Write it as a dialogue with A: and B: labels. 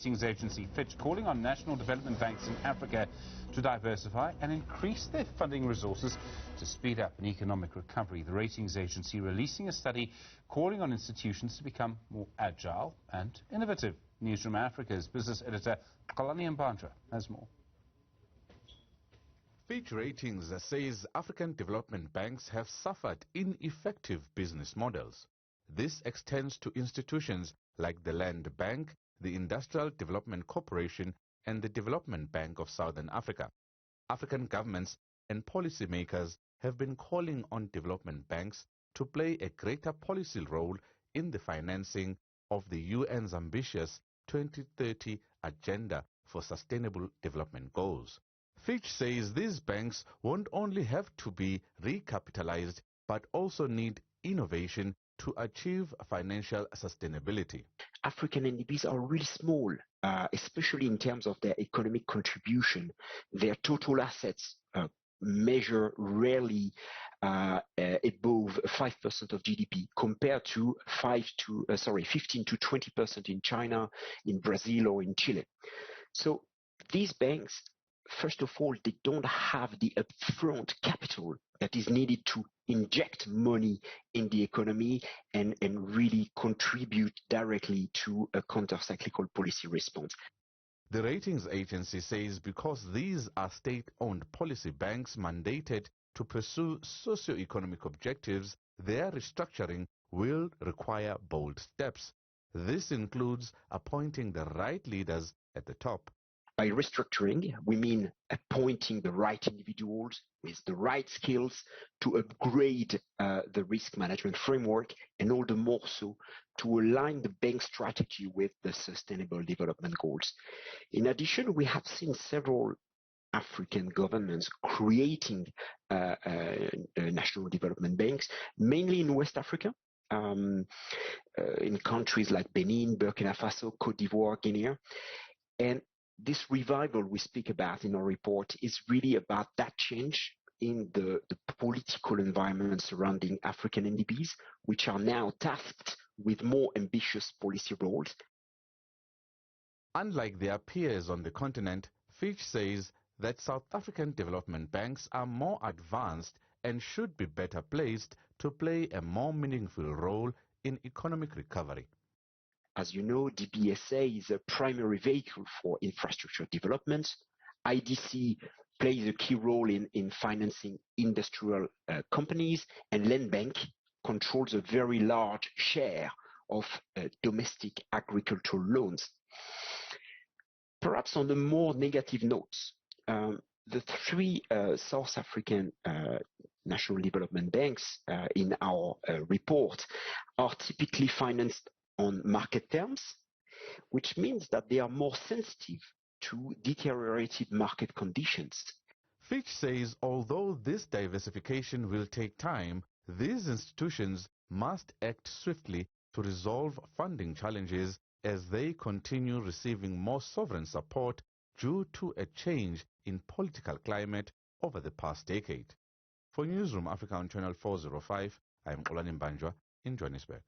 A: Ratings agency Fitch calling on national development banks in Africa to diversify and increase their funding resources to speed up an economic recovery. The ratings agency releasing a study calling on institutions to become more agile and innovative. Newzroom Afrika's business editor Kalani Mbandra has more.
B: Fitch Ratings says African development banks have suffered ineffective business models. This extends to institutions like the Land Bank, the Industrial Development Corporation and the Development Bank of Southern Africa. African governments and policymakers have been calling on development banks to play a greater policy role in the financing of the UN's ambitious 2030 Agenda for Sustainable Development Goals. Fitch says these banks won't only have to be recapitalized but also need innovation to achieve financial sustainability.
C: African NDBs are really small, especially in terms of their economic contribution. Their total assets measure rarely above 5% of GDP, compared to 15 to 20% in China, in Brazil, or in Chile. So these banks, first of all, they don't have the upfront capital that is needed to inject money in the economy and really contribute directly to a counter-cyclical policy response.
B: The ratings agency says because these are state-owned policy banks mandated to pursue socio-economic objectives, their restructuring will require bold steps. This includes appointing the right leaders at the top.
C: By restructuring, we mean appointing the right individuals with the right skills to upgrade the risk management framework, and all the more so to align the bank strategy with the Sustainable Development Goals. In addition, we have seen several African governments creating national development banks, mainly in West Africa, in countries like Benin, Burkina Faso, Cote d'Ivoire, Guinea. And this revival we speak about in our report is really about that change in the political environment surrounding African NDBs, which are now tasked with more ambitious policy roles.
B: Unlike their peers on the continent, Fitch says that South African development banks are more advanced and should be better placed to play a more meaningful role in economic recovery.
C: As you know, DBSA is a primary vehicle for infrastructure development. IDC plays a key role in financing industrial companies, and Land Bank controls a very large share of domestic agricultural loans. Perhaps on the more negative notes, the three South African national development banks in our report are typically financed on market terms, which means that they are more sensitive to deteriorated market conditions.
B: Fitch says although this diversification will take time, these institutions must act swiftly to resolve funding challenges as they continue receiving more sovereign support due to a change in political climate over the past decade. For Newzroom Afrika on Channel 405, I'm Kalani Mbandra in Johannesburg.